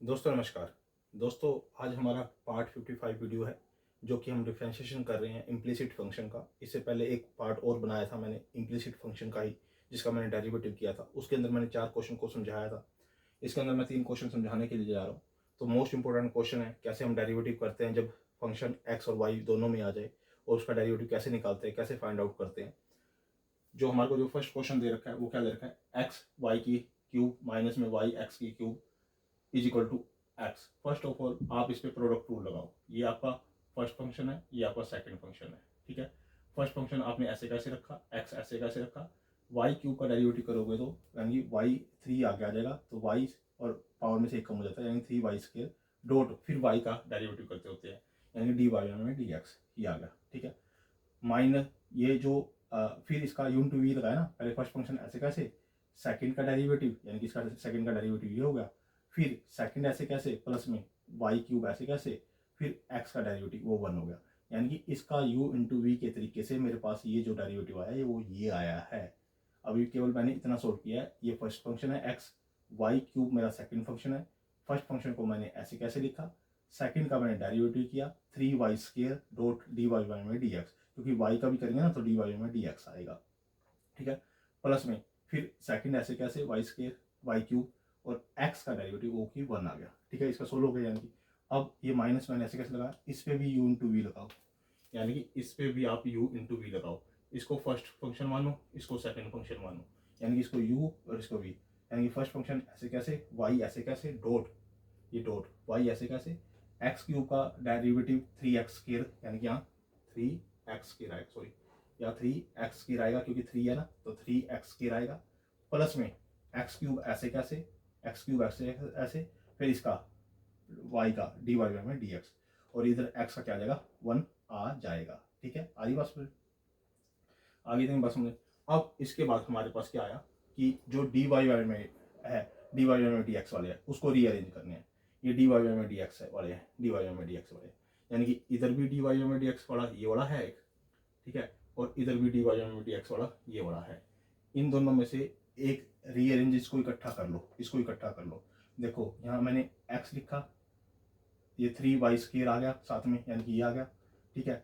दोस्तों नमस्कार। दोस्तों आज हमारा पार्ट 55 वीडियो है जो कि हम डिफरेंशिएशन कर रहे हैं इम्प्लिसिट फंक्शन का। इससे पहले एक पार्ट और बनाया था मैंने इम्प्लिसिट फंक्शन का ही, जिसका मैंने डेरिवेटिव किया था। उसके अंदर मैंने 4 क्वेश्चन को समझाया था। इसके अंदर मैं 3 क्वेश्चन समझाने के लिए जा रहा हूँ। तो मोस्ट इंपॉर्टेंट क्वेश्चन है कैसे हम डेरिवेटिव करते हैं जब फंक्शन एक्स और वाई दोनों में आ जाए, और उसका डेरिवेटिव कैसे निकालते हैं, कैसे फाइंड आउट करते हैं। जो हमारे को जो फर्स्ट क्वेश्चन दे रखा है वो क्या दे रखा है, एक्स वाई की क्यूब माइनस में वाई एक्स की cube is equal to x. First of all आप इस पे प्रोडक्ट रूल लगाओ। ये आपका फर्स्ट फंक्शन है, ये आपका सेकंड फंक्शन है। ठीक है, फर्स्ट फंक्शन आपने ऐसे कैसे रखा, एक्स ऐसे कैसे रखा। वाई क्यूब का डेरिवेटिव करोगे तो यानी वाई 3 आगे आ जाएगा, तो वाई और पावर में से एक कम हो जाता है, यानी 3 वाई स्केयर डॉट फिर वाई का डेरिवेटिव करते होते हैं, यानी डी वाई में डी एक्स ये आ गया। ठीक है, माइनस ये जो फिर इसका यून टू वी लगाया ना, पहले फर्स्ट फंक्शन ऐसे कैसे, सेकंड का डेरिवेटिव यानी कि इसका सेकंड का डेरिवेटिव ये हो गया, फिर सेकंड ऐसे कैसे प्लस में वाई क्यूब ऐसे कैसे, फिर एक्स का डेरिवेटिव वो 1 हो गया। यानी कि इसका u इंटू वी के तरीके से मेरे पास ये जो डेरिवेटिव आया वो ये आया है। अभी केवल मैंने इतना सोल्व किया है। ये फर्स्ट फंक्शन है एक्स, वाई क्यूब मेरा सेकंड फंक्शन है। फर्स्ट फंक्शन को मैंने ऐसे कैसे लिखा, सेकंड का मैंने डेरिवेटिव किया 3 y square dot d y y में डी एक्स, क्योंकि वाई का भी करेंगे ना तो डी वाई में डी एक्स आएगा। ठीक है, प्लस में फिर सेकंड ऐसे कैसे वाई स्केयर वाई क्यूब और एक्स का डेरिवेटिव ओ की 1 आ गया। ठीक है, इसका सोल्व हो गया। यानी कि अब ये माइनस मैंने ऐसे कैसे लगाया, इस पे भी यू इंटू वी लगाओ, यानी कि इस पे भी आप u इंटू वी लगाओ। इसको फर्स्ट फंक्शन मानो, इसको सेकंड फंक्शन मानो, यानी कि इसको u और इसको v। यानी कि फर्स्ट फंक्शन ऐसे कैसे, y ऐसे कैसे डॉट ये डॉट y ऐसे कैसे, एक्स क्यूब का डेरिवेटिव 3x स्क्वायर, यानी कि यहाँ 3x स्क्वायर आएगा, सॉरी यहाँ 3x स्क्वायर आएगा क्योंकि 3 है ना, तो 3x स्क्वायर आएगा। प्लस में एक्स क्यूब ऐसे कैसे, एक्स क्यूब ऐसे ऐसे, फिर इसका y का डी वाई में डी एक्स, और इधर x का क्या आ जाएगा 1 आ जाएगा। ठीक है, आगे बस आगे तक बस समझे। अब इसके बाद हमारे पास क्या आया कि जो डी वाई वाई में है, डी वाई वाई में डी एक्स वाले हैं उसको रीअरेंज करने हैं। ये डी वाई वाई में डी एक्स वाले हैं, डी वाई वाई में डी एक्स वाले, यानी कि इधर भी डी वाई वाई में डी एक्स वाला ये वाला है एक। ठीक है, और इधर भी डी वाई वाई में डी एक्स वाला ये वाला है। इन दोनों में से एक रीअरेंज, इसको इकट्ठा कर लो, इसको इकट्ठा कर लो। देखो यहाँ मैंने एक्स लिखा, ये 3 वाई स्क्वायर आ गया साथ में, यानी कि ये आ गया। ठीक है,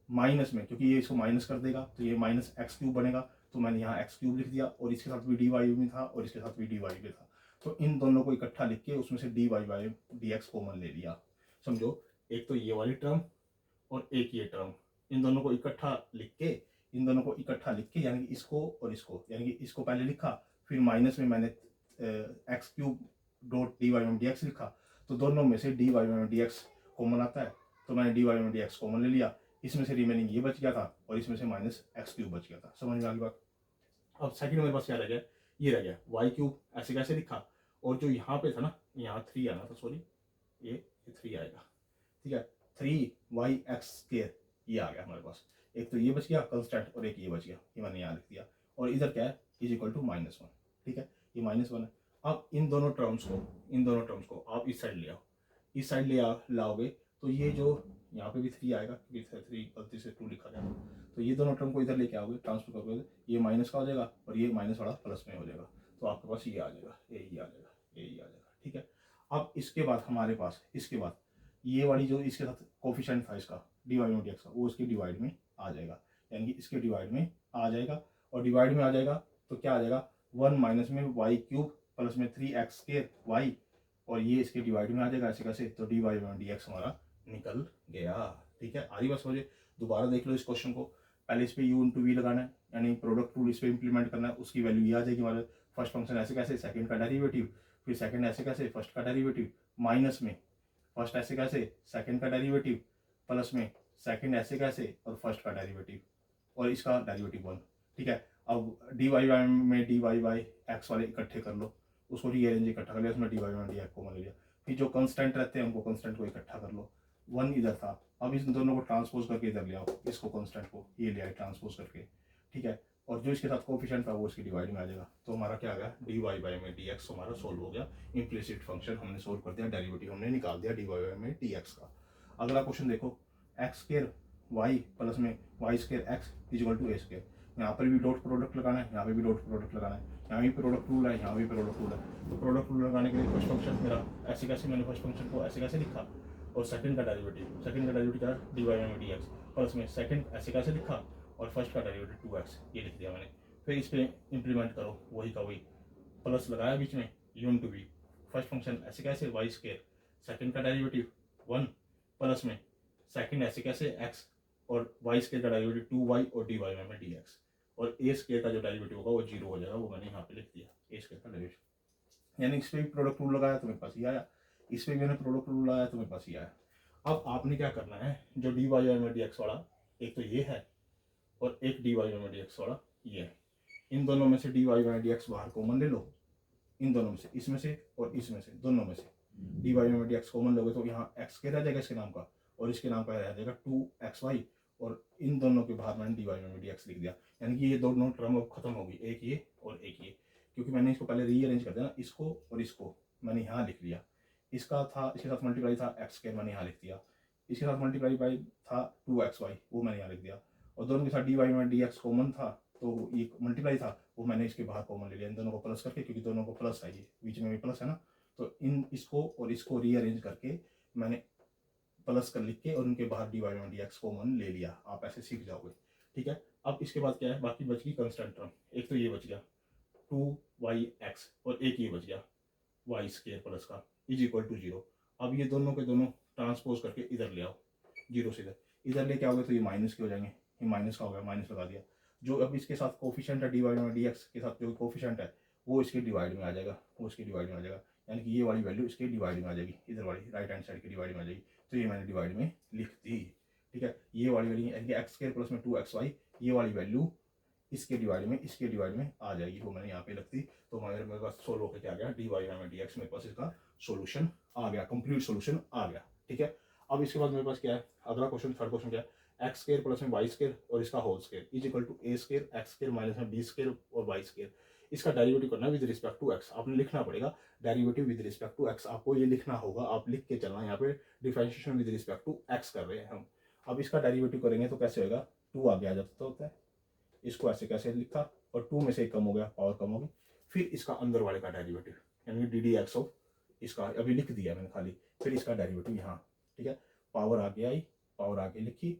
माइनस में क्योंकि ये इसको माइनस कर देगा तो ये माइनस एक्स क्यूब बनेगा, तो मैंने यहाँ एक्स क्यूब लिख दिया, और इसके साथ भी डी वाई में था और इसके साथ भी डी वाई में था, तो इन दोनों को इकट्ठा लिख के उसमें से d y y d x common ले लिया। समझो, एक तो ये वाली टर्म और एक ये टर्म, इन दोनों को इकट्ठा लिख के, इन दोनों को इकट्ठा लिख के यानी कि इसको और इसको, यानी कि इसको पहले लिखा, फिर माइनस में मैंने x cube dot d y में डी एक्स लिखा, तो दोनों में से डी वाई में डी एक्स कॉमन आता है, तो मैंने डी वाई में डी एक्स कॉमन ले लिया। इसमें से रिमेनिंग ये बच गया था और इसमें से माइनस एक्स क्यूब बच गया था। समझ में आ गई बात। अब सेकंड मेरे पास क्या रह गया, ये रह गया वाई क्यूब ऐसे कैसे लिखा, और जो यहाँ पे था ना, यहाँ 3 आना था, सॉरी ये 3 आएगा। ठीक है, 3 वाई एक्स स्क्वायर ये आ गया हमारे पास। एक तो ये बच गया कंस्टेंट और एक ये बच गया, ये मैंने यहाँ लिख दिया, और इधर क्या है इज इक्वल टू -1। ठीक है, ये -1 है। अब इन दोनों टर्म्स को आप इस साइड ले आओ, इस साइड लाओगे तो ये जो यहाँ पे भी 3 आएगा क्योंकि 3 गलती से 2 लिखा गया, तो ये दोनों टर्म को इधर लेके आओगे, ट्रांसफर करोगे, ये माइनस का हो जाएगा और ये माइनस वाला प्लस में हो जाएगा, तो आपके पास ये आ जाएगा, ये आ जाएगा, ये आ जाएगा। ठीक है, अब इसके बाद हमारे पास, इसके बाद ये वाली जो इसके साथ कोफिशिएंट था इसका डी वाई में डी एक्स का, वो इसके डिवाइड में आ जाएगा, यानी कि इसके डिवाइड में आ जाएगा, और डिवाइड में आ जाएगा तो क्या आ जाएगा 1 माइनस में वाई क्यूब प्लस में 3x स्क्वायर वाई, और ये इसके डिवाइड में आ जाएगा ऐसे कैसे, तो डी वाई में डी एक्स हमारा निकल गया। ठीक है, आरी बात समझे। दोबारा देख लो इस क्वेश्चन को, पहले इस पे u इंटू वी लगाना है, यानी प्रोडक्ट रूल इस पे इंप्लीमेंट करना है, उसकी वैल्यू ये आ जाएगी हमारे फर्स्ट फंक्शन ऐसे कैसे, सेकंड का डेरिवेटिव, फिर सेकंड ऐसे कैसे, फर्स्ट का डेरिवेटिव, माइनस में फर्स्ट ऐसे कैसे, सेकंड का डेरिवेटिव, प्लस में सेकंड ऐसे कैसे और फर्स्ट का डेरिवेटिव, और इसका डेरिवेटिव 1। ठीक है, अब डी वाई वाई में डी वाई वाई एक्स वाले इकट्ठे कर लो, उसको रीअरेंज इकट्ठा कर लिया, उसमें d y y d x को ले लिया, फिर जो कंस्टेंट रहते हैं उनको कंस्टेंट को इकट्ठा कर लो। 1 इधर था, अब इस दोनों को ट्रांसपोज करके इधर ले आओ, इसको कांस्टेंट को ये ले आए ट्रांसपोज करके। ठीक है, और जो इसके साथ कोफिशिएंट था वो इसकी डिवाइड में आ जाएगा, तो हमारा क्या आ गया डी वाई वाई में डी एक्स हमारा सोल्व हो गया। इम्प्लिसिट फंक्शन हमने सोल्व कर दिया, डेरिवेटिव हमने निकाल दिया डी वाई वाई में डी एक्स का। अगला क्वेश्चन देखो, एक्स स्क्वायर वाई प्लस में y square x is equal to a square. यहाँ पर भी डॉट प्रोडक्ट लगाना है, यहाँ पे भी डॉट प्रोडक्ट लगाना है, यहाँ भी प्रोडक्ट रूल है, यहाँ भी प्रोडक्ट रूल है। तो प्रोडक्ट रूल लगाने के लिए फर्स्ट फंक्शन मेरा ऐसे कैसे, मैंने फर्स्ट फंक्शन को ऐसे कैसे लिखा, और सेकंड का डेरिवेटिव क्या डी वाई में डी एक्स, प्लस में सेकंड ऐसे कैसे लिखा, और फर्स्ट का डेरिवेटिव 2x ये लिख दिया मैंने। फिर इस पर इंप्लीमेंट करो वही का वही, प्लस लगाया बीच में यून टू बी, फर्स्ट फंक्शन ऐसे कैसे वाई स्केयर, सेकंड का डेरिवेटिव 1, प्लस में सेकंड ऐसे कैसे x, और वाई स्केयर का डेरिवेटिव 2y और डी वाई में डी एक्स, और ए स्केयर का जो डेरिवेटिव होगा वो 0 हो जाएगा, वो मैंने यहाँ पे लिख दिया ए स्केयर का डेरिवेटिव। यानी इस पर भी प्रोडक्ट रूल लगाया तो मेरे पास ये आया, इस पर भी मैंने प्रोडक्ट रूल लगाया तो मेरे पास ये आया। अब आपने क्या करना है, जो डी वाई में डी एक्स वाला एक तो ये है और एक डी वाई में डी एक्स वाला ये है, इन दोनों में से डी वाई में डी एक्स बाहर कॉमन ले लो, इन दोनों में से, इसमें से और इसमें से, दोनों में से डी वाई में डी एक्स कॉमन लोगे तो यहाँ एक्स के रह जाएगा इसके नाम का, और इसके नाम का रह जाएगा 2xy, और इन दोनों के बाहर मैंने डी वाई में डी एक्स लिख दिया। यानी कि ये दोनों टर्म अब खत्म होगी, एक ये और एक ये, क्योंकि मैंने इसको पहले रीअरेंज कर दिया ना, इसको और इसको मैंने यहाँ लिख लिया, इसका था इसके साथ मल्टीप्लाई था एक्स के, मैंने यहाँ लिख दिया, इसके साथ मल्टीप्लाई बाई था 2xy, वो मैंने यहाँ लिख दिया, और दोनों के साथ डी वाई में डी एक्स कॉमन था तो ये मल्टीप्लाई था, वो मैंने इसके बाहर कॉमन ले लिया, इन दोनों को प्लस करके, क्योंकि दोनों को प्लस है, ये बीच में भी प्लस है ना, तो इन इसको और इसको रीअरेंज करके मैंने प्लस कर लिख के और उनके बाहर डी वाई में डी एक्स कॉमन ले लिया। आप ऐसे सीख जाओगे, ठीक है। अब इसके बाद क्या है, बाकी बच गई कंस्टेंट टर्म, एक तो ये बच गया 2yx, और एक ये बच गया वाई स्केयर प्लस का इज इक्वल टू 0। अब ये दोनों के दोनों ट्रांसपोज करके इधर ले आओ, 0 से इधर लेके आओगे तो ये माइनस के हो जाएंगे, ये माइनस का हो गया, माइनस लगा दिया। जो अब इसके साथ कोफिशिएंट है डी वाई में डी एक्स के साथ जो कोफिशिएंट है वो इसके डिवाइड में आ जाएगा, वो इसके डिवाइड में आ जाएगा, यानी कि ये वाली वैल्यू इसके डिवाइड में आ जाएगी, इधर वाली राइट हैंड साइड की डिवाइड में आ जाएगी, तो ये मैंने डिवाइड में लिख दी, ठीक है। ये वाली वैल्यू यानी कि एक्स स्क्वायर प्लस में 2xy, ये वाली वैल्यू इसके डिवाइड में आ जाएगी, वो मैंने यहाँ पे रख दी। तो मेरे पास सोल्व होकर क्या आ गया, डी वाई में डी एक्स, मेरे पास इसका सोल्यूशन आ गया, कंप्लीट सोल्यूशन आ गया, ठीक है। अब इसके बाद मेरे पास क्या है, अगला क्वेश्चन, थर्ड क्वेश्चन क्या है, एक्स स्क्वायर प्लस में वाई स्क्वायर और इसका whole square is equal to a square x square minus में बी स्क्वायर और वाई स्क्वायर। इसका डेरिवेटिव करना है विद रिस्पेक्ट टू एक्स, आपने लिखना पड़ेगा derivative with respect to x, आपको ये लिखना होगा, आप लिख के चलना, यहाँ पे differentiation with respect to x कर रहे हैं हम। अब इसका डेरिवेटिव करेंगे तो कैसे होगा, 2 आगे आ जाता होता है, इसको ऐसे कैसे लिखा, और 2 में से 1 कम हो गया, पावर कम होगी, फिर इसका अंदर वाले का डेरिवेटिव यानी कि डी डी एक्स ऑफ इसका अभी लिख दिया मैंने खाली, फिर इसका डेरिवेटिव यहाँ, ठीक है। पावर आगे आई, पावर आगे लिखी,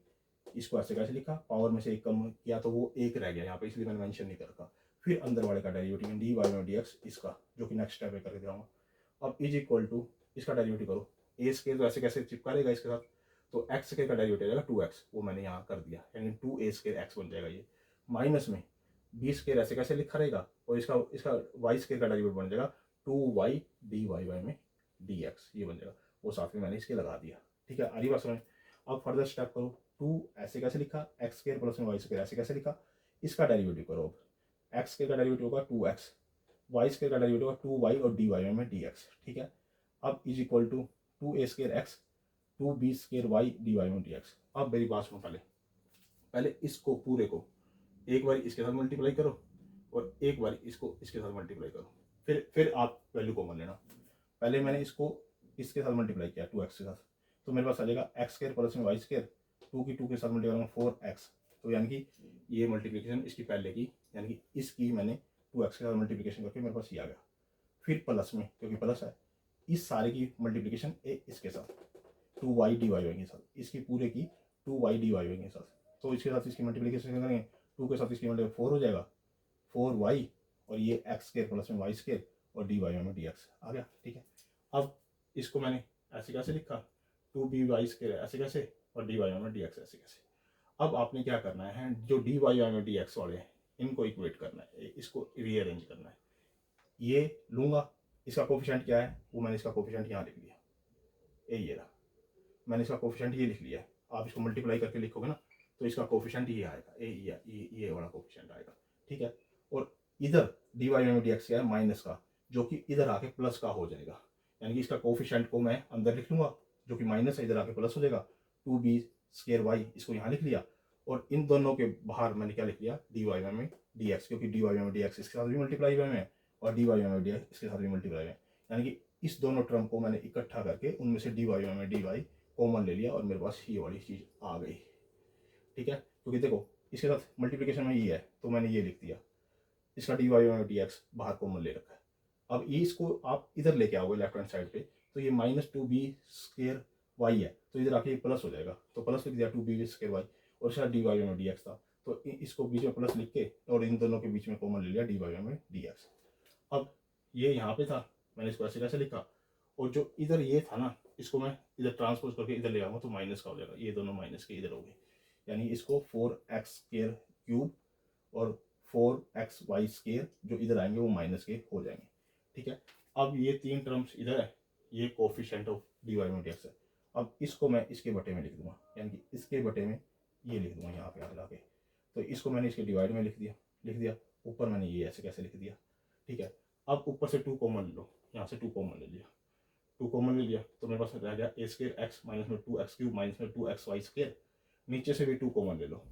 इसको ऐसे कैसे लिखा, पावर में से 1 कम किया तो वो 1 रह गया यहाँ पे, इसलिए मैंने मेंशन नहीं कर रखा। फिर अंदर वाले का डेरिवेटिव डी वाई में डी एक्स इसका, जो कि नेक्स्ट स्टेप में करके दिखाऊंगा। अब इज इक्वल टू इसका डेरिवेटिव करो, ए स्केयर तो ऐसे कैसे चिपका रहेगा इसके साथ, तो एक्स स्केयर का डेरिवेटिव आएगा 2x, वो मैंने यहाँ कर दिया, यानी 2a स्केयर एक्स बन जाएगा ये, माइनस में बी स्केयर ऐसे कैसे लिखा रहेगा, और इसका इसका वाई स्केयर का डेरिवेटिव बन जाएगा 2y डी वाई वाई में डी एक्स, ये बन जाएगा, वो साथ में मैंने इसके लगा दिया, ठीक है। आ रही बात समझ। अब फर्दर स्टेप करो, 2 ऐसे कैसे लिखा, एक्स स्केयर प्लस में वाई स्केयर ऐसे कैसे लिखा, इसका डेरिवेटिव करो। अब एक्स स्केयर का डेरिवेटिव होगा 2x, वाई स्केयर का डेरिवेटिव होगा 2y और डी वाई में डी एक्स, ठीक है। अब is equal to 2a square x 2b square y d y में डी एक्स। अब मेरी बात सुनो, पहले इसको पूरे को एक बार इसके साथ मल्टीप्लाई करो और एक बार इसको इसके साथ मल्टीप्लाई करो, फिर आप वैल्यू कॉमन लेना। पहले मैंने इसको इसके साथ मल्टीप्लाई किया 2x के साथ, तो मेरे पास आ जाएगा एक्स स्क्वायर प्लस में वाई स्क्वायर, 2 की 2 के साथ मल्टीप्लाई 4x, तो यानी कि ये मल्टीप्लिकेशन इसकी पहले की, यानी कि इसकी मैंने 2x के साथ मल्टीप्लिकेशन करके मेरे पास ये आ गया। फिर प्लस में, क्योंकि प्लस है, इस सारे की मल्टीप्लिकेशन इसके साथ 2y डी वाई के साथ, इसकी पूरे की 2y डी वाई के साथ, तो इसके साथ इसकी मल्टीप्लिकेशन करेंगे, 2 के साथ इसकी मल्टीप्लिकेशन 4 हो जाएगा, 4y और ये एक्स स्क्वायर प्लस में वाई स्क्वायर और डी वाई में डी एक्स आ गया, ठीक है। अब इसको मैंने ऐसे कैसे लिखा, 2b वाई स्क्वायर ऐसे कैसे, और डी वाई में डी एक्स ऐसे कैसे। अब आपने क्या करना है, जो डी वाई में डी एक्स वाले हैं इनको इक्वेट करना है, इसको रीअरेंज करना है। ये लूँगा, इसका कोफिशिएंट क्या है, वो मैंने इसका कोफिशिएंट यहाँ लिख लिया, ये रहा, मैंने इसका कोफिशिएंट ये लिख लिया है। आप इसको मल्टीप्लाई करके लिखोगे ना तो इसका कोफिशिएंट ये आएगा, ये वाला कोफिशिएंट आएगा, ठीक है। और इधर डी वाई में डी एक्स क्या है, माइनस का, जो कि इधर आके प्लस का हो जाएगा, यानी कि इसका कोफिशिएंट को मैं अंदर लिख लूँगा जो कि माइनस है, इधर आके प्लस हो जाएगा, 2b स्क्वायर वाई, इसको यहाँ लिख लिया, और इन दोनों के बाहर मैंने क्या लिख लिया, डी वाई में डी एक्स, क्योंकि डी वाई में डी एक्स इसके साथ भी मल्टीप्लाई हुए हैं और डी वाई में डी एक्स इसके साथ भी मल्टीप्लाई हुए हैं, यानी कि इस दोनों टर्म को मैंने इकट्ठा करके उनमें से डी वाई में डी वाई कॉमन ले लिया और मेरे पास ये वाली चीज़ आ गई, ठीक है। क्योंकि देखो इसके साथ मल्टीप्लिकेशन में ये है तो मैंने ये लिख दिया, इसका d y by d x बाहर कॉमन ले रखा है। अब ये इसको आप इधर लेके आओगे लेफ्ट हैंड साइड पे, तो ये minus two b square y है, तो इधर आके प्लस हो जाएगा, तो प्लस लिख दिया टू बी स्केयर वाई, और इसका d y by d x था, तो इसको बीच में प्लस लिख के और इन दोनों के बीच में कॉमन ले लिया d y by d x. अब ये यहाँ पे था, मैंने इसको ऐसे कैसे लिखा, और जो इधर ये था ना, इसको मैं इधर ट्रांसपोज करके इधर ले आऊँगा तो माइनस का हो जाएगा, ये दोनों माइनस के इधर हो गए, यानी इसको 4x स्केयर क्यूब और 4xy स्केयर जो इधर आएंगे वो माइनस के हो जाएंगे। ठीक है, अब ये तीन टर्म्स इधर है, ये coefficient of d y d x है। अब इसको मैं इसके बटे में लिख दूंगा, यानी कि इसके बटे में ये लिख दूंगा यहाँ पे आगे लाके, तो इसको मैंने इसके डिवाइड में लिख दिया, ऊपर मैंने ये ऐसे कैसे लिख दिया। ठीक है, अब ऊपर से 2 कॉमन ले लो, यहाँ से 2 कॉमन ले लिया, 2 कॉमन ले लिया तो मेरे पास रह गया ए स्केयर एक्स माइनस में 2x क्यूब माइनस में 2xy स्केयर, नीचे से भी 2 कॉमन ले लो,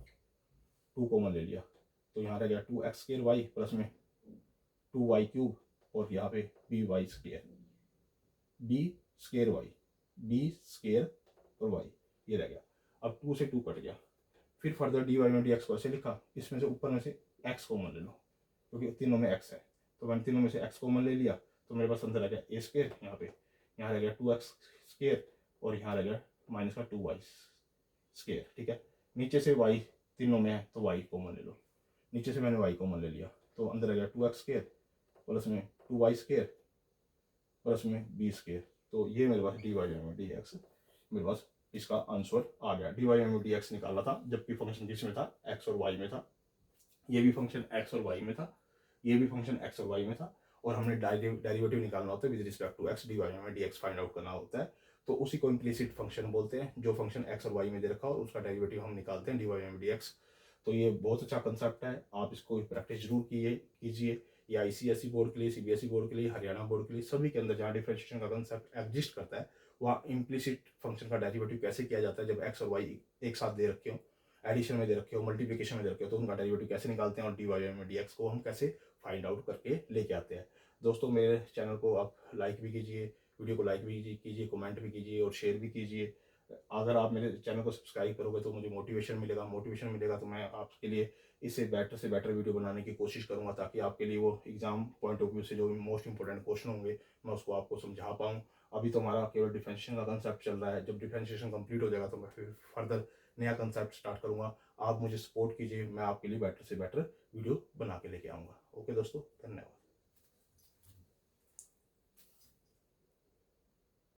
2 कॉमन ले लिया तो यहाँ रह गया 2x स्केयर वाई प्लस में 2y क्यूब और यहाँ पे by square, b square y, b square और y, ये रह गया। अब 2 से 2 कट गया, फिर फर्दर डी वाई में डी एक्स को ऐसे लिखा, इसमें से ऊपर में से x कॉमन ले लो क्योंकि तीनों में x है, तो मैंने तीनों में से x कॉमन ले लिया, तो मेरे पास अंदर रह गया a स्केयर, यहाँ रह गया 2x स्केयर और यहाँ रह गया माइनस का 2y स्केयर। ठीक है, नीचे से y तीनों में है तो y कॉमन ले लो, नीचे से मैंने y कॉमन ले लिया तो अंदर रह गया 2x स्केयर प्लस में 2y स्केयर प्लस में b स्केयर, तो ये मेरे पास डी वाई में डी एक्स, मेरे पास इसका आंसर आ गया। डी वाई में डी एक्स निकाला था जबकि फंक्शन किस में था, x और y में था, ये भी फंक्शन x और y में था, ये भी फंक्शन x और y में था, और हमने डेरिवेटिव निकालना होता है with respect to x, d y में डी एक्स फाइंड आउट करना होता है, तो उसी को इम्प्लिसिट फंक्शन बोलते हैं, जो फंक्शन x और y में दे रखा हो उसका डेरिवेटिव हम निकालते हैं डी वाई में डी एक्स। तो ये बहुत अच्छा कंसेप्ट है, आप इसको प्रैक्टिस जरूर कीजिए, या ICSE बोर्ड के लिए, CBSE बोर्ड के लिए, हरियाणा बोर्ड के लिए, सभी के अंदर जहाँ डिफरेंशिएशन का कंसेप्ट एग्जिस्ट करता है वहाँ इम्प्लिसिट फंक्शन का डेरिवेटिव कैसे किया जाता है, जब x और y एक साथ दे रखे हो, एडिशन में दे रखे हो, मल्टीप्लिकेशन में दे रखे हो, तो उनका डेरिवेटिव कैसे निकालते हैं और डी वाई में डी एक्स को हम कैसे फाइंड आउट करके लेके आते हैं। दोस्तों मेरे चैनल को आप लाइक भी कीजिए, वीडियो को लाइक भी कीजिए, कमेंट भी कीजिए और शेयर भी कीजिए। अगर आप मेरे चैनल को सब्सक्राइब करोगे तो मुझे मोटिवेशन मिलेगा तो मैं आपके लिए इससे बेटर से बेटर वीडियो बनाने की कोशिश करूंगा, ताकि आपके लिए वो एग्जाम पॉइंट ऑफ व्यू से जो भी मोस्ट इंपॉर्टेंट क्वेश्चन होंगे मैं उसको आपको समझा पाऊँ। अभी तो हमारा केवल डिफरेंशिएशन का कंसेप्ट चल रहा है, जब डिफरेंशिएशन कंप्लीट हो जाएगा तो मैं फिर फर्दर नया कंसेप्ट स्टार्ट करूंगा। आप मुझे सपोर्ट कीजिए, मैं आपके लिए बेटर से बेटर वीडियो बना के लेके आऊँगा। ओके दोस्तों, धन्यवाद।